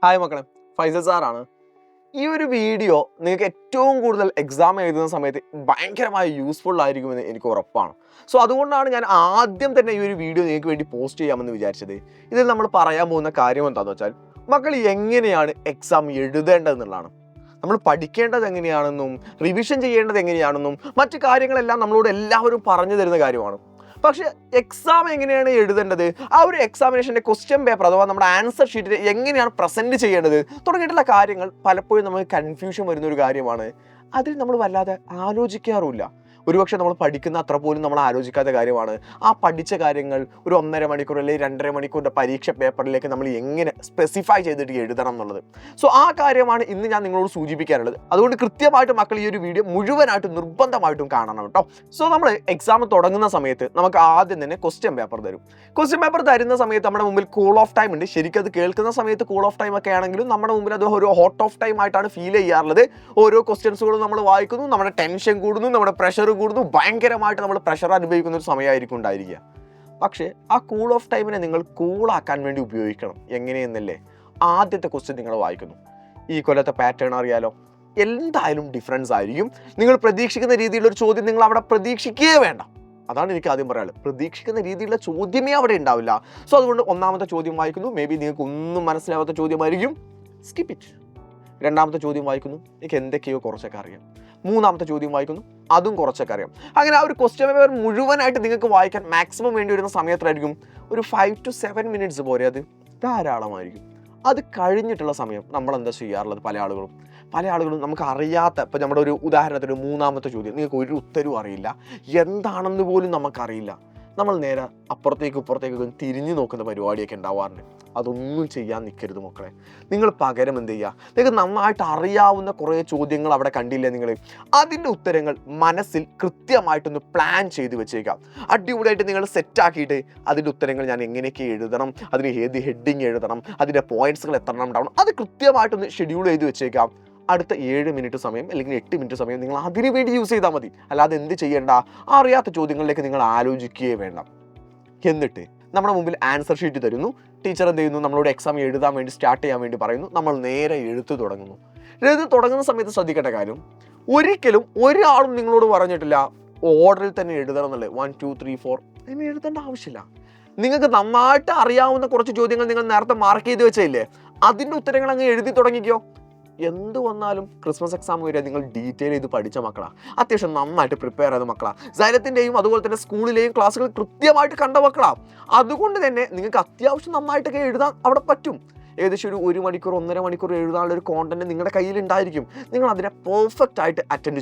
Hi മക്കളെ, ഫൈസൽ സാറാണ്. ഈ ഒരു വീഡിയോ നിങ്ങൾക്ക് ഏറ്റവും കൂടുതൽ എക്സാം എഴുതുന്ന സമയത്ത് ഭയങ്കരമായി യൂസ്ഫുൾ ആയിരിക്കുമെന്ന് എനിക്ക് ഉറപ്പാണ്. സോ അതുകൊണ്ടാണ് ഞാൻ ആദ്യം തന്നെ ഈ ഒരു വീഡിയോ നിങ്ങൾക്ക് വേണ്ടി പോസ്റ്റ് ചെയ്യാമെന്ന് വിചാരിച്ചത്. ഇതിൽ നമ്മൾ പറയാൻ പോകുന്ന കാര്യം എന്താണെന്ന് വെച്ചാൽ, മക്കൾ എങ്ങനെയാണ് എക്സാം എഴുതേണ്ടതെന്നുള്ളതാണ്. നമ്മൾ പഠിക്കേണ്ടത് എങ്ങനെയാണെന്നും റിവിഷൻ ചെയ്യേണ്ടത് എങ്ങനെയാണെന്നും മറ്റു കാര്യങ്ങളെല്ലാം നമ്മളോട് എല്ലാവരും പറഞ്ഞു തരുന്ന കാര്യമാണ്. പക്ഷേ എക്സാം എങ്ങനെയാണ് എഴുതേണ്ടത്, ആ ഒരു എക്സാമിനേഷൻ്റെ ക്വസ്റ്റ്യൻ പേപ്പർ അഥവാ നമ്മുടെ ആൻസർ ഷീറ്റിൽ എങ്ങനെയാണ് പ്രസൻറ്റ് ചെയ്യേണ്ടത് തുടങ്ങിയിട്ടുള്ള കാര്യങ്ങൾ പലപ്പോഴും നമുക്ക് കൺഫ്യൂഷൻ വരുന്നൊരു കാര്യമാണ്. അതിൽ നമ്മൾ വല്ലാതെ ആലോചിക്കാറുമില്ല. ഒരുപക്ഷെ നമ്മൾ പഠിക്കുന്ന അത്ര പോലും നമ്മൾ ആലോചിക്കാത്ത കാര്യമാണ്. ആ പഠിച്ച കാര്യങ്ങൾ ഒരു 1.5 മണിക്കൂർ അല്ലെങ്കിൽ 2.5 മണിക്കൂറിൻ്റെ പരീക്ഷ പേപ്പറിലേക്ക് നമ്മൾ എങ്ങനെ സ്പെസിഫൈ ചെയ്തിട്ട് എഴുതണം എന്നുള്ളത്. സോ ആ കാര്യമാണ് ഇന്ന് ഞാൻ നിങ്ങളോട് സൂചിപ്പിക്കാനുള്ളത്. അതുകൊണ്ട് കൃത്യമായിട്ട് മക്കൾ ഈ ഒരു വീഡിയോ മുഴുവനായിട്ടും നിർബന്ധമായിട്ടും കാണണം കേട്ടോ. സോ നമ്മൾ എക്സാം തുടങ്ങുന്ന സമയത്ത് നമുക്ക് ആദ്യം തന്നെ ക്വസ്റ്റ്യൻ പേപ്പർ തരും. ക്വസ്റ്റ്യൻ പേപ്പർ തരുന്ന സമയത്ത് നമ്മുടെ മുമ്പിൽ കൂൾ ഓഫ് ടൈം ഉണ്ട്. ശരിക്കും അത് കേൾക്കുന്ന സമയത്ത് കൂൾ ഓഫ് ടൈം ഒക്കെ ആണെങ്കിലും നമ്മുടെ മുമ്പിൽ അത് ഒരു ഹോട്ട് ഓഫ് ടൈം ആയിട്ടാണ് ഫീൽ ചെയ്യാറുള്ളത്. ഓരോ ക്വസ്റ്റ്യൻസുകളും നമ്മൾ വായിക്കുന്നു, നമ്മുടെ ടെൻഷൻ കൂടുന്നു, നമ്മുടെ പ്രഷർ കൂടുന്നു, ഭയങ്കരമായിട്ട് നമ്മൾ പ്രഷർ അനുഭവിക്കുന്ന ഒരു സമയമായിരിക്കും ഉണ്ടായിരിക്കുക. പക്ഷേ ആ കൂൾ ഓഫ് ടൈമിനെ നിങ്ങൾ കൂളാക്കാൻ വേണ്ടി ഉപയോഗിക്കണം. എങ്ങനെയെന്നല്ലേ, ആദ്യത്തെ ക്വസ്റ്റ്യൻ നിങ്ങൾ വായിക്കുന്നു. ഈ കൊല്ലത്തെ പാറ്റേൺ അറിയാലോ, എന്തായാലും ഡിഫറൻസ് ആയിരിക്കും. നിങ്ങൾ പ്രതീക്ഷിക്കുന്ന രീതിയിലൊരു ചോദ്യം നിങ്ങൾ അവിടെ പ്രതീക്ഷിക്കുകയേ വേണ്ട. അതാണ് എനിക്ക് ആദ്യം പറയാനുള്ളത്. പ്രതീക്ഷിക്കുന്ന രീതിയിലുള്ള ചോദ്യമേ അവിടെ ഉണ്ടാവില്ല. സോ അതുകൊണ്ട് ഒന്നാമത്തെ ചോദ്യം വായിക്കുന്നു. മേ ബി നിങ്ങൾക്ക് ഒന്നും മനസ്സിലാവാത്ത ചോദ്യമായിരിക്കും, സ്കിപ്പ് ഇറ്റ്. രണ്ടാമത്തെ ചോദ്യം വായിക്കുന്നു, എനിക്ക് എന്തൊക്കെയോ കുറച്ചൊക്കെ അറിയാം. മൂന്നാമത്തെ ചോദ്യം വായിക്കുന്നു, അതും കുറച്ചൊക്കെ അറിയാം. അങ്ങനെ ആ ഒരു ക്വസ്റ്റ്യൻ പേപ്പർ മുഴുവനായിട്ട് നിങ്ങൾക്ക് വായിക്കാൻ മാക്സിമം വേണ്ടി വരുന്ന സമയത്തായിരിക്കും ഒരു 5 to 7 minutes പോരെ, അത് ധാരാളമായിരിക്കും. അത് കഴിഞ്ഞിട്ടുള്ള സമയം നമ്മൾ എന്താ ചെയ്യാറുള്ളത്? പല ആളുകളും നമുക്ക് അറിയാത്ത, ഇപ്പം നമ്മുടെ ഒരു ഉദാഹരണത്തിന് മൂന്നാമത്തെ ചോദ്യം നിങ്ങൾക്ക് ഒരു ഉത്തരവും അറിയില്ല, എന്താണെന്ന് പോലും നമുക്കറിയില്ല. നമ്മൾ നേരെ ഇപ്പുറത്തേക്കൊക്കെ തിരിഞ്ഞു നോക്കുന്ന പരിപാടിയൊക്കെ ഉണ്ടാവാറുണ്ട്. അതൊന്നും ചെയ്യാൻ നിൽക്കരുത് മക്കളെ. നിങ്ങൾ പകരം എന്ത് ചെയ്യുക, നിങ്ങൾക്ക് നന്നായിട്ട് അറിയാവുന്ന കുറേ ചോദ്യങ്ങൾ അവിടെ കണ്ടില്ലേ നിങ്ങൾ, അതിൻ്റെ ഉത്തരങ്ങൾ മനസ്സിൽ കൃത്യമായിട്ടൊന്ന് പ്ലാൻ ചെയ്ത് വെച്ചേക്കാം. അടിപൊളിയായിട്ട് നിങ്ങൾ സെറ്റാക്കിയിട്ട് അതിൻ്റെ ഉത്തരങ്ങൾ ഞാൻ എങ്ങനെയൊക്കെ എഴുതണം, അതിന് ഏത് ഹെഡിങ് എഴുതണം, അതിൻ്റെ പോയിന്റ്സുകൾ എത്ര ഉണ്ടാവണം, അത് കൃത്യമായിട്ടൊന്ന് ഷെഡ്യൂൾ ചെയ്ത് വെച്ചേക്കാം. അടുത്ത 7 മിനിറ്റ് സമയം അല്ലെങ്കിൽ 8 മിനിറ്റ് സമയം നിങ്ങൾ അതിനു വേണ്ടി യൂസ് ചെയ്താൽ മതി. അല്ലാതെ എന്ത് ചെയ്യേണ്ട, അറിയാത്ത ചോദ്യങ്ങളിലേക്ക് നിങ്ങൾ ആലോചിക്കുകയേ വേണ്ട. എന്നിട്ട് നമ്മുടെ മുമ്പിൽ ആൻസർ ഷീറ്റ് തരുന്നു. ടീച്ചർ എന്ത് ചെയ്യുന്നു, നമ്മളോട് എക്സാം എഴുതാൻ വേണ്ടി സ്റ്റാർട്ട് ചെയ്യാൻ വേണ്ടി പറയുന്നു. നമ്മൾ നേരെ എഴുത്ത് തുടങ്ങുന്ന സമയത്ത് ശ്രദ്ധിക്കേണ്ട കാര്യം, ഒരിക്കലും ഒരാളും നിങ്ങളോട് പറഞ്ഞിട്ടില്ല ഓർഡറിൽ തന്നെ എഴുതണം എന്നുള്ളത്. 1 2 3 4 അങ്ങനെ എഴുതേണ്ട ആവശ്യമില്ല. നിങ്ങൾക്ക് നന്നായിട്ട് അറിയാവുന്ന കുറച്ച് ചോദ്യങ്ങൾ നിങ്ങൾ നേരത്തെ മാർക്ക് ചെയ്ത് വെച്ചില്ലേ, അതിൻ്റെ ഉത്തരങ്ങൾ അങ്ങ് എഴുതി തുടങ്ങിക്കോ. എന്ത് വന്നാലും ക്രിസ്മസ് എക്സാം വരെ നിങ്ങൾ ഡീറ്റെയിൽ ചെയ്ത് പഠിച്ച മക്കളാണ്, അത്യാവശ്യം നന്നായിട്ട് പ്രിപ്പയർ ചെയ്ത മക്കളാണ്, സൈലത്തിൻ്റെയും അതുപോലെ തന്നെ സ്കൂളിലെയും ക്ലാസ്സുകൾ കൃത്യമായിട്ട് കണ്ട മക്കളാണ്. അതുകൊണ്ട് തന്നെ നിങ്ങൾക്ക് അത്യാവശ്യം നന്നായിട്ടൊക്കെ എഴുതാൻ അവിടെ പറ്റും. ഏകദേശം ഒരു 1 മണിക്കൂർ 1.5 മണിക്കൂർ എഴുതാനുള്ള ഒരു കോണ്ടന്റ് നിങ്ങളുടെ കയ്യിൽ ഉണ്ടായിരിക്കും. നിങ്ങൾ അതിനെ പെർഫെക്റ്റ് ആയിട്ട് അറ്റൻഡ്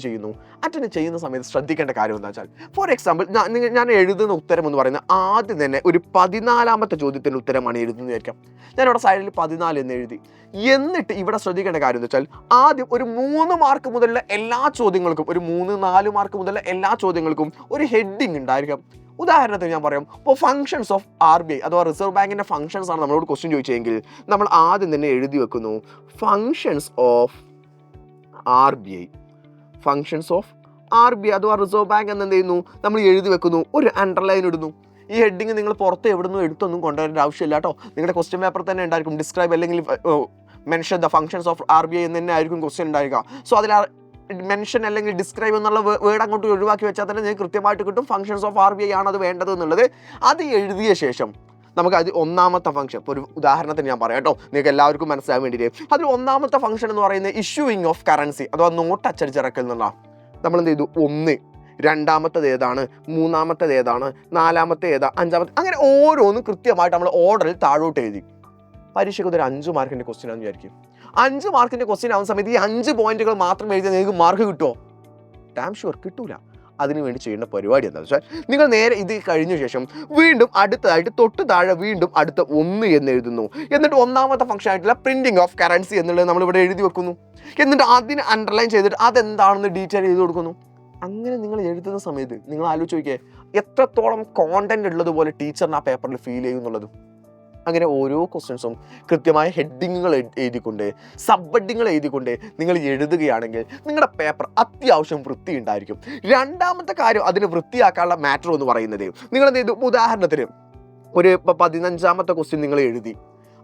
ചെയ്യുന്ന സമയത്ത് ശ്രദ്ധിക്കേണ്ട കാര്യം എന്താ വെച്ചാൽ, ഫോർ എക്സാമ്പിൾ ഞാൻ എഴുതുന്ന ഉത്തരം എന്ന് പറയുന്നത് ആദ്യം തന്നെ ഒരു 14ാമത്തെ ചോദ്യത്തിൻ്റെ ഉത്തരമാണ് എഴുതുന്നത് വിചാരിക്കാം. ഞാനിവിടെ സൈഡിൽ 14 എന്ന് എഴുതി. എന്നിട്ട് ഇവിടെ ശ്രദ്ധിക്കേണ്ട കാര്യം എന്ന് വെച്ചാൽ, ആദ്യം ഒരു 3 മാർക്ക് മുതലുള്ള എല്ലാ ചോദ്യങ്ങൾക്കും, ഒരു 3-4 മാർക്ക് മുതലുള്ള എല്ലാ ചോദ്യങ്ങൾക്കും ഒരു ഹെഡിങ് ഉണ്ടായിരിക്കാം. ഉദാഹരണത്തിന് ഞാൻ പറയാം, ഇപ്പോൾ ഫങ്ഷൻസ് ഓഫ് RBI അഥവാ റിസർവ് ബാങ്കിൻ്റെ ഫങ്ഷൻസ് ആണ് നമ്മളോട് ക്വസ്റ്റ്യൻ ചോദിച്ചെങ്കിൽ, നമ്മൾ ആദ്യം തന്നെ എഴുതി വെക്കുന്നു ഫങ്ഷൻസ് ഓഫ് RBI അഥവാ റിസർവ് ബാങ്ക് എന്ന് എന്ത് ചെയ്യുന്നു, നമ്മൾ എഴുതി വെക്കുന്നു, ഒരു അണ്ടർലൈൻ ഇടുന്നു. ഈ ഹെഡിങ് നിങ്ങൾ പുറത്ത് എവിടുന്നും എടുത്തൊന്നും കൊണ്ടുവരേണ്ട ആവശ്യമില്ല കേട്ടോ. നിങ്ങളുടെ ക്വസ്റ്റ്യൻ പേപ്പർ തന്നെ ഉണ്ടായിരിക്കും ഡിസ്ക്രൈബ് അല്ലെങ്കിൽ mention the functions of RBI എന്ന് തന്നെ ആയിരിക്കും ക്വസ്റ്റ്യൻ ഉണ്ടായിരിക്കുക. സോ അതിൽ മെൻഷൻ അല്ലെങ്കിൽ ഡിസ്ക്രൈബ് എന്നുള്ള വേർഡ് അങ്ങോട്ട് ഒഴിവാക്കി വെച്ചാൽ തന്നെ നിങ്ങൾക്ക് കൃത്യമായിട്ട് കിട്ടും ഫങ്ഷൻസ് ഓഫ് RBI ആണ് അത് വേണ്ടത് എന്നുള്ളത്. അത് എഴുതിയ ശേഷം നമുക്ക് അത് ഒന്നാമത്തെ ഫംഗ്ഷൻ, ഇപ്പോൾ ഒരു ഉദാഹരണത്തിന് ഞാൻ പറയാം കേട്ടോ, നിങ്ങൾക്ക് എല്ലാവർക്കും മനസ്സിലാകാൻ വേണ്ടിയിട്ട്. അതിൽ ഒന്നാമത്തെ ഫംഗ്ഷൻ എന്ന് പറയുന്നത് ഇഷ്യൂയിങ് ഓഫ് കറൻസി അഥവാ നോട്ട് അച്ചടിച്ചിറക്കൽ എന്നുള്ള. നമ്മൾ എന്ത് ചെയ്തു, 1, രണ്ടാമത്തേത് ഏതാണ്, മൂന്നാമത്തേത് ഏതാണ്, നാലാമത്തെ ഏതാ, അഞ്ചാമത്തെ, അങ്ങനെ ഓരോന്നും കൃത്യമായിട്ട് നമ്മൾ ഓർഡറിൽ താഴോട്ട് എഴുതി. പരീക്ഷയ്ക്ക് ഒരു 5 മാർക്കിൻ്റെ ക്വസ്റ്റ്യൻ ആണെന്ന് വിചാരിക്കും. 5 മാർക്കിൻ്റെ ക്വസ്റ്റ്യൻ ആവുന്ന സമയത്ത് ഈ 5 പോയിന്റുകൾ മാത്രം എഴുതിയാൽ നിങ്ങൾക്ക് മാർക്ക് കിട്ടുമോ? ഡാം ഷുവർ കിട്ടൂല. അതിനുവേണ്ടി ചെയ്യേണ്ട പരിപാടി എന്താണെന്ന് വെച്ചാൽ, നിങ്ങൾ നേരെ ഇത് കഴിഞ്ഞ ശേഷം വീണ്ടും അടുത്തതായിട്ട് തൊട്ട് താഴെ വീണ്ടും അടുത്ത 1 എന്ന് എഴുതുന്നു. എന്നിട്ട് ഒന്നാമത്തെ ഫംഗ്ഷൻ ആയിട്ടുള്ള പ്രിന്റിംഗ് ഓഫ് കറൻസി എന്നുള്ളത് നമ്മളിവിടെ എഴുതി വെക്കുന്നു. എന്നിട്ട് അതിന് അണ്ടർലൈൻ ചെയ്തിട്ട് അതെന്താണെന്ന് ഡീറ്റെയിൽ ചെയ്ത് കൊടുക്കുന്നു. അങ്ങനെ നിങ്ങൾ എഴുതുന്ന സമയത്ത് നിങ്ങൾ ആലോചിച്ച് നോക്കിയേ, എത്രത്തോളം കോണ്ടന്റ് ഉള്ളതുപോലെ ടീച്ചറിന് ആ പേപ്പറിൽ ഫീൽ ചെയ്യുന്നുള്ളത്. അങ്ങനെ ഓരോ ക്വസ്റ്റ്യൻസും കൃത്യമായ ഹെഡിങ്ങുകൾ എഴുതിക്കൊണ്ട്, സബ് ഹെഡിങ്ങുകൾ എഴുതിക്കൊണ്ട് നിങ്ങൾ എഴുതുകയാണെങ്കിൽ നിങ്ങളുടെ പേപ്പർ അത്യാവശ്യം വൃത്തി ഉണ്ടായിരിക്കും. രണ്ടാമത്തെ കാര്യം അതിന് വൃത്തിയാക്കാനുള്ള മാറ്റർ എന്ന് പറയുന്നത്, നിങ്ങൾ എന്ത് ചെയ്തു, ഉദാഹരണത്തിന് ഒരു 15ാമത്തെ ക്വസ്റ്റ്യൻ നിങ്ങൾ എഴുതി,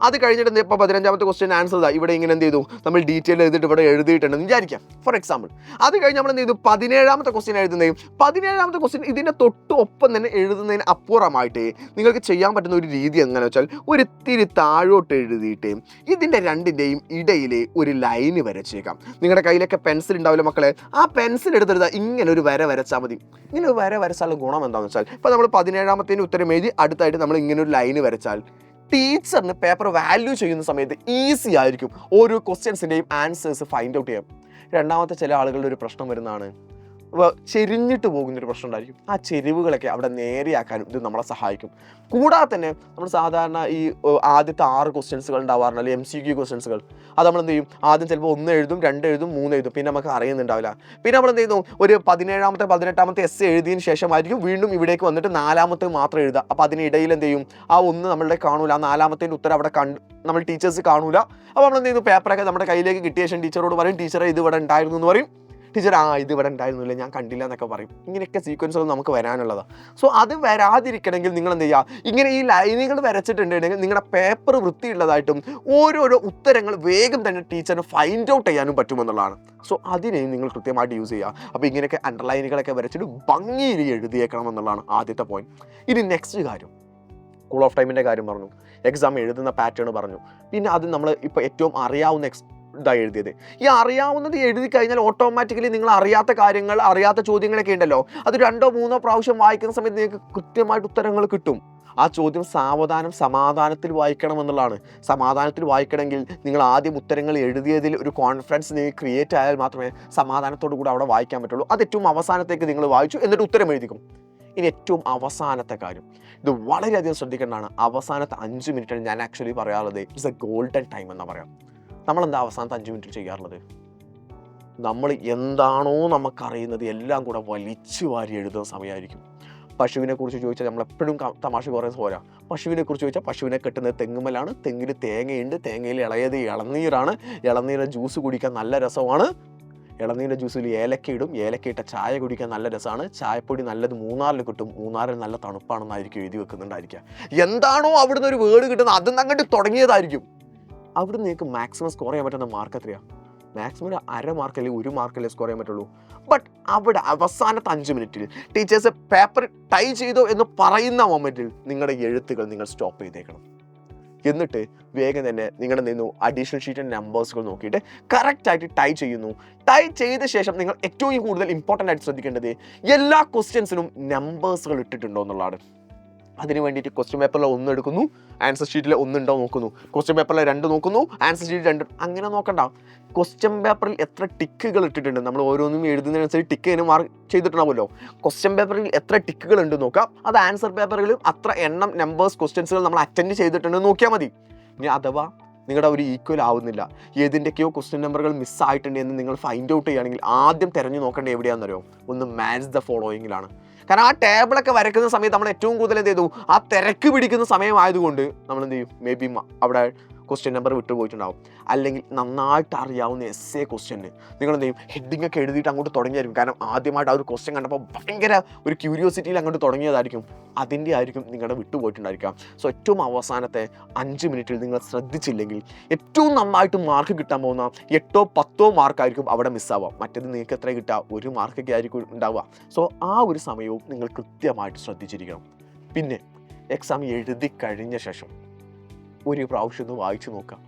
അത് കഴിഞ്ഞിട്ട് ഇപ്പോൾ 15ാമത്തെ ക്വസ്റ്റ്യൻ ആൻസർ ഇവിടെ ഇങ്ങനെ എന്ത് ചെയ്തു, നമ്മൾ ഡീറ്റെയിൽ ചെയ്തിട്ട് ഇവിടെ എഴുതിയിട്ടുണ്ടെന്ന് വിചാരിക്കാം ഫോർ എക്സാമ്പിൾ. അത് കഴിഞ്ഞ് നമ്മൾ എന്ത് ചെയ്തു, 17ാമത്തെ ക്വസ്റ്റ്യൻ എഴുതുന്നതും 17ാമത്തെ ക്വസ്റ്റ്യൻ ഇതിൻ്റെ തൊട്ട് ഒപ്പം തന്നെ എഴുതുന്നതിന് അപ്പുറമായിട്ട് നിങ്ങൾക്ക് ചെയ്യാൻ പറ്റുന്ന ഒരു രീതി എങ്ങനെ വെച്ചാൽ ഒരിത്തിരി താഴോട്ട് എഴുതിയിട്ട് ഇതിൻ്റെ രണ്ടിൻ്റെയും ഇടയിൽ ഒരു ലൈന് വരച്ചേക്കാം. നിങ്ങളുടെ കയ്യിലൊക്കെ പെൻസിൽ ഉണ്ടാവില്ല മക്കളെ, ആ പെൻസിൽ എടുത്തെടുത്താൽ ഇങ്ങനെ ഒരു വര വരച്ചാൽ മതി. ഇങ്ങനെ ഒരു വര വരച്ചാലുള്ള ഗുണം എന്താണെന്ന് വെച്ചാൽ ഇപ്പോൾ നമ്മൾ 17ാമത്തേന് ഉത്തരം എഴുതി അടുത്തായിട്ട് നമ്മൾ ഇങ്ങനെ ഒരു ലൈന് വരച്ചാൽ ടീച്ചറിന് പേപ്പർ വാല്യൂ ചെയ്യുന്ന സമയത്ത് ഈസി ആയിരിക്കും ഓരോ ക്വസ്റ്റ്യൻസിൻ്റെയും ആൻസേഴ്സ് ഫൈൻഡ് ഔട്ട് ചെയ്യാം. രണ്ടാമത്തെ ചില ആളുകളുടെ ഒരു പ്രശ്നം വരുന്നതാണ് ചെരിഞ്ഞിട്ട് പോകുന്നൊരു പ്രശ്നം ഉണ്ടായിരിക്കും. ആ ചെരിവുകളൊക്കെ അവിടെ നേരെയാക്കാനും ഇത് നമ്മളെ സഹായിക്കും. കൂടാതെ തന്നെ നമ്മൾ സാധാരണ ഈ ആദ്യത്തെ 6 ക്വസ്റ്റ്യൻസുകൾ ഉണ്ടാവാറുണ്ട്, അല്ലെങ്കിൽ MCQ ക്വസ്റ്റ്യൻസുകൾ. അത് നമ്മൾ എന്ത് ചെയ്യും, ആദ്യം ചിലപ്പോൾ 1 എഴുതും, 2 എഴുതും, 3 എഴുതും, പിന്നെ നമുക്ക് അറിയുന്നുണ്ടാവില്ല. പിന്നെ നമ്മൾ എന്ത് ചെയ്യുന്നു, ഒരു 17ാമത്തെ 18ാമത്തെ എസ് എഴുതിയതിന് ശേഷമായിരിക്കും വീണ്ടും ഇവിടേക്ക് വന്നിട്ട് 4ാമത്തെ മാത്രം എഴുതുക. അപ്പോൾ അതിനിടയിൽ എന്ത് ചെയ്യും, ആ 1 നമ്മളുടെ കാണൂല, ആ 4ാമത്തേൻ്റെ ഉത്തരം അവിടെ നമ്മൾ ടീച്ചേഴ്സ് കാണൂല. അപ്പോൾ നമ്മൾ എന്ത് ചെയ്യുന്നു, പേപ്പറൊക്കെ നമ്മുടെ കയ്യിലേക്ക് കിട്ടിയ ശേഷം ടീച്ചറോട് പറയും, ടീച്ചറെ ഇത് ഇവിടെ ഉണ്ടായിരുന്നു എന്ന് പറയും. ടീച്ചർ ഇത് ഇവിടെ ഉണ്ടായിരുന്നില്ല, ഞാൻ കണ്ടില്ല എന്നൊക്കെ പറയും. ഇങ്ങനെയൊക്കെ സീക്വൻസുകൾ നമുക്ക് വരാനുള്ളതാണ്. സോ അത് വരാതിരിക്കണമെങ്കിൽ നിങ്ങൾ എന്ത് ചെയ്യുക, ഇങ്ങനെ ഈ ലൈനുകൾ വരച്ചിട്ടുണ്ടെങ്കിൽ നിങ്ങളുടെ പേപ്പർ വൃത്തിയുള്ളതായിട്ടും ഓരോരോ ഉത്തരങ്ങൾ വേഗം തന്നെ ടീച്ചറിന് ഫൈൻഡ് ഔട്ട് ചെയ്യാനും പറ്റുമെന്നുള്ളതാണ്. സോ അതിനെയും നിങ്ങൾ കൃത്യമായിട്ട് യൂസ് ചെയ്യുക. അപ്പോൾ ഇങ്ങനെയൊക്കെ അണ്ടർലൈനുകളൊക്കെ വരച്ചിട്ട് ഭംഗിയിൽ എഴുതിയേക്കണം എന്നുള്ളതാണ് ആദ്യത്തെ പോയിന്റ്. ഇനി നെക്സ്റ്റ് കാര്യം, കൂൾ ഓഫ് ടൈമിൻ്റെ കാര്യം പറഞ്ഞു, എക്സാം എഴുതുന്ന പാറ്റേൺ പറഞ്ഞു. പിന്നെ അത് നമ്മൾ ഇപ്പോൾ ഏറ്റവും അറിയാവുന്ന ഇതായി എഴുതിയത്. ഈ അറിയാവുന്നത് എഴുതി കഴിഞ്ഞാൽ ഓട്ടോമാറ്റിക്കലി നിങ്ങൾ അറിയാത്ത കാര്യങ്ങൾ, അറിയാത്ത ചോദ്യങ്ങളൊക്കെ ഉണ്ടല്ലോ, അത് 2 or 3 പ്രാവശ്യം വായിക്കുന്ന സമയത്ത് നിങ്ങൾക്ക് കൃത്യമായിട്ട് ഉത്തരങ്ങൾ കിട്ടും. ആ ചോദ്യം സമാധാനത്തിൽ വായിക്കണം എന്നുള്ളതാണ്. സമാധാനത്തിൽ വായിക്കണമെങ്കിൽ നിങ്ങൾ ആദ്യം ഉത്തരങ്ങൾ എഴുതിയതിൽ ഒരു കോൺഫിഡൻസ് നിങ്ങൾക്ക് ക്രിയേറ്റ് ആയാൽ മാത്രമേ സമാധാനത്തോടു കൂടി അവിടെ വായിക്കാൻ പറ്റുള്ളൂ. അത് ഏറ്റവും അവസാനത്തേക്ക് നിങ്ങൾ വായിച്ചു എന്നിട്ട് ഉത്തരം എഴുതിക്കും. ഇനി ഏറ്റവും അവസാനത്തെ കാര്യം, ഇത് വളരെയധികം ശ്രദ്ധിക്കേണ്ടതാണ്. അവസാനത്തെ 5 മിനിറ്റാണ് ഞാൻ ആക്ച്വലി പറയാറുള്ളത് ഇറ്റ്സ് എ ഗോൾഡൻ ടൈം എന്ന് പറയാം. നമ്മളെന്താ അവസാനത്തെ 5 മിനിറ്റ് ചെയ്യാറുള്ളത്? നമ്മൾ എന്താണോ നമുക്കറിയുന്നത് എല്ലാം കൂടെ വലിച്ചു വാരി എഴുതുന്ന സമയമായിരിക്കും. പശുവിനെ കുറിച്ച് ചോദിച്ചാൽ നമ്മളെപ്പോഴും തമാശ പറയുന്നത് പോരാ. പശുവിനെ കുറിച്ച് ചോദിച്ചാൽ പശുവിനെ കെട്ടുന്നത് തെങ്ങുമലാണ്, തെങ്ങിൽ തേങ്ങയുണ്ട്, തേങ്ങയിൽ ഇളയത് ഇളനീരാണ്, ഇളനീരെ ജ്യൂസ് കുടിക്കാൻ നല്ല രസമാണ്, ഇളനീരിൻ്റെ ജ്യൂസിൽ ഏലക്ക ഇടും, ഏലക്കയിട്ട ചായ കുടിക്കാൻ നല്ല രസമാണ്, ചായപ്പൊടി നല്ലത് മൂന്നാറിൽ കിട്ടും, മൂന്നാറിൽ നല്ല തണുപ്പാണെന്നായിരിക്കും എഴുതി വെക്കുന്നുണ്ടായിരിക്കുക. എന്താണോ അവിടുന്ന് ഒരു വേർഡ് കിട്ടുന്നത് അതിൽ നിന്ന് അങ്ങോട്ട് തുടങ്ങിയതായിരിക്കും. അവിടുന്ന് നിങ്ങൾക്ക് മാക്സിമം സ്കോർ ചെയ്യാൻ പറ്റുന്ന മാർക്ക് എത്രയാണ്? മാക്സിമം 1/2 മാർക്ക് അല്ലെങ്കിൽ 1 മാർക്കല്ലേ സ്കോർ ചെയ്യാൻ പറ്റുള്ളൂ. ബട്ട് അവിടെ അവസാനത്തെ 5 മിനിറ്റിൽ ടീച്ചേഴ്സ് പേപ്പർ ടൈ ചെയ്തോ എന്ന് പറയുന്ന മൊമെൻറ്റിൽ നിങ്ങളുടെ എഴുത്തുകൾ നിങ്ങൾ സ്റ്റോപ്പ് ചെയ്തേക്കണം. എന്നിട്ട് വേഗം തന്നെ നിങ്ങളുടെ നിന്നു അഡീഷണൽ ഷീറ്റിൻ്റെ നമ്പേഴ്സുകൾ നോക്കിയിട്ട് കറക്റ്റായിട്ട് ടൈ ചെയ്യുന്നു. ടൈ ചെയ്ത ശേഷം നിങ്ങൾ ഏറ്റവും കൂടുതൽ ഇമ്പോർട്ടൻ്റ് ആയിട്ട് ശ്രദ്ധിക്കേണ്ടത് എല്ലാ ക്വസ്റ്റ്യൻസിനും നമ്പേഴ്സുകൾ ഇട്ടിട്ടുണ്ടോ എന്നുള്ളതാണ്. അതിന് വേണ്ടിയിട്ട് ക്വസ്റ്റ്യൻ പേപ്പറിൽ 1 എടുക്കുന്നു, ആൻസർ ഷീറ്റിൽ 1 ഉണ്ടോ നോക്കുന്നു, ക്വസ്റ്റ്യൻ പേപ്പറിൽ 2 നോക്കുന്നു, ആൻസർ ഷീറ്റിൽ 2. അങ്ങനെ നോക്കണ്ട. ക്വസ്റ്റ്യൻ പേപ്പറിൽ എത്ര ടിക്കുകൾ ഇട്ടിട്ടുണ്ട്, നമ്മൾ ഓരോന്നും എഴുതുന്നതിനനുസരിച്ച് ടിക്ക് അതിന് മാർക്ക് ചെയ്തിട്ടുണ്ടാവുമല്ലോ. ക്വസ്റ്റ്യൻ പേപ്പറിൽ എത്ര ടിക്കുകൾ ഉണ്ട് നോക്കാം. അത് ആൻസർ പേപ്പറുകളിലും അത്ര എണ്ണം നമ്പേഴ്സ് ക്വസ്റ്റ്യൻസുകൾ നമ്മൾ അറ്റൻഡ് ചെയ്തിട്ടുണ്ടെന്ന് നോക്കിയാൽ മതി. ഇനി അഥവാ നിങ്ങളുടെ ഒരു ഈക്വൽ ആവുന്നില്ല, ഏതിൻ്റെയൊക്കെയോ ക്വസ്റ്റ്യൻ നമ്പറുകൾ മിസ്സായിട്ടുണ്ട് എന്ന് നിങ്ങൾ ഫൈൻഡ് ഔട്ട് ചെയ്യുകയാണെങ്കിൽ ആദ്യം തിരഞ്ഞു നോക്കേണ്ടത് എവിടെയാണെന്നറിയോ? ഒന്ന് മാച്ച് ദ ഫോളോയിങ്ങിലാണ്. കാരണം ആ ടേബിളൊക്കെ വരയ്ക്കുന്ന സമയത്ത് നമ്മൾ ഏറ്റവും കൂടുതൽ എന്ത് ചെയ്തു, ആ തിരക്ക് പിടിക്കുന്ന സമയമായതുകൊണ്ട് നമ്മൾ എന്ത് ചെയ്യും, മേ ബി അവിടെ ക്വസ്റ്റ്യൻ നമ്പർ വിട്ടുപോയിട്ടുണ്ടാവും. അല്ലെങ്കിൽ നന്നായിട്ട് അറിയാവുന്ന എസ്സേ ക്വസ്റ്റ്യന് നിങ്ങൾ എന്ത് ചെയ്യും, ഹെഡിങ് ഒക്കെ എഴുതിയിട്ട് അങ്ങോട്ട് തുടങ്ങിയായിരിക്കും. കാരണം ആദ്യമായിട്ട് ആ ഒരു ക്വസ്റ്റ്യൻ കണ്ടപ്പോൾ ഭയങ്കര ഒരു ക്യൂരിയോസിറ്റിയിൽ അങ്ങോട്ട് തുടങ്ങിയതായിരിക്കും. അതിൻ്റെ ആയിരിക്കും നിങ്ങളുടെ വിട്ടുപോയിട്ടുണ്ടായിരിക്കാം. സോ ഏറ്റവും അവസാനത്തെ 5 മിനിറ്റിൽ നിങ്ങൾ ശ്രദ്ധിച്ചില്ലെങ്കിൽ ഏറ്റവും നന്നായിട്ട് മാർക്ക് കിട്ടാൻ പോകുന്ന 8 or 10 മാർക്കായിരിക്കും അവിടെ മിസ്സാവുക. മറ്റേത് നിങ്ങൾക്ക് എത്ര കിട്ടുക, 1 മാർക്കൊക്കെ ആയിരിക്കും ഉണ്ടാവുക. സോ ആ ഒരു സമയവും നിങ്ങൾ കൃത്യമായിട്ട് ശ്രദ്ധിച്ചിരിക്കണം. പിന്നെ എക്സാം എഴുതി കഴിഞ്ഞ ശേഷം ഒരു പ്രാവശ്യം ഒന്ന് വായിച്ചു നോക്കാം.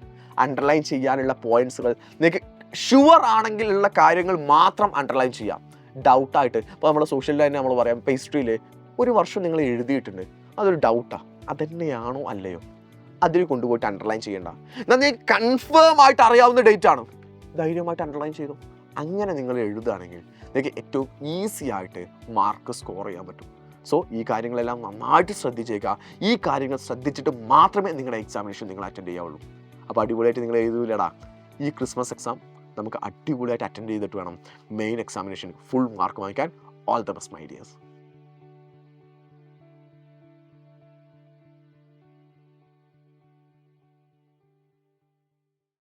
അണ്ടർലൈൻ ചെയ്യാനുള്ള പോയിന്റ്സുകൾ നിങ്ങൾക്ക് ഷുവർ ആണെങ്കിലുള്ള കാര്യങ്ങൾ മാത്രം അണ്ടർലൈൻ ചെയ്യാം. ഡൗട്ടായിട്ട് ഇപ്പോൾ നമ്മുടെ സോഷ്യലിൽ തന്നെ നമ്മൾ പറയാം, പേസ്ട്രിയിൽ 1 വർഷം നിങ്ങൾ എഴുതിയിട്ടുണ്ട്, അതൊരു ഡൗട്ടാണ്, അതന്നെയാണോ അല്ലയോ, അതിൽ കൊണ്ടുപോയിട്ട് അണ്ടർലൈൻ ചെയ്യേണ്ട. എന്നാൽ നിങ്ങൾക്ക് കൺഫേം ആയിട്ട് അറിയാവുന്ന ഡേറ്റ് ആണ്, ധൈര്യമായിട്ട് അണ്ടർലൈൻ ചെയ്തു. അങ്ങനെ നിങ്ങൾ എഴുതുകയാണെങ്കിൽ നിങ്ങൾക്ക് ഏറ്റവും ഈസി ആയിട്ട് മാർക്ക് സ്കോർ ചെയ്യാൻ പറ്റും. സോ ഈ കാര്യങ്ങളെല്ലാം നന്നായിട്ട് ശ്രദ്ധിച്ചേക്കുക. ഈ കാര്യങ്ങൾ ശ്രദ്ധിച്ചിട്ട് മാത്രമേ നിങ്ങളുടെ എക്സാമിനേഷൻ നിങ്ങൾ അറ്റൻഡ് ചെയ്യാവുള്ളൂ. അപ്പോൾ അടിപൊളിയായിട്ട് നിങ്ങൾ എഴുതൂലടാ. ഈ ക്രിസ്മസ് എക്സാം നമുക്ക് അടിപൊളിയായിട്ട് അറ്റൻഡ് ചെയ്തിട്ട് വേണം മെയിൻ എക്സാമിനേഷൻ ഫുൾ മാർക്ക് വാങ്ങിക്കാൻ. All the best my dears.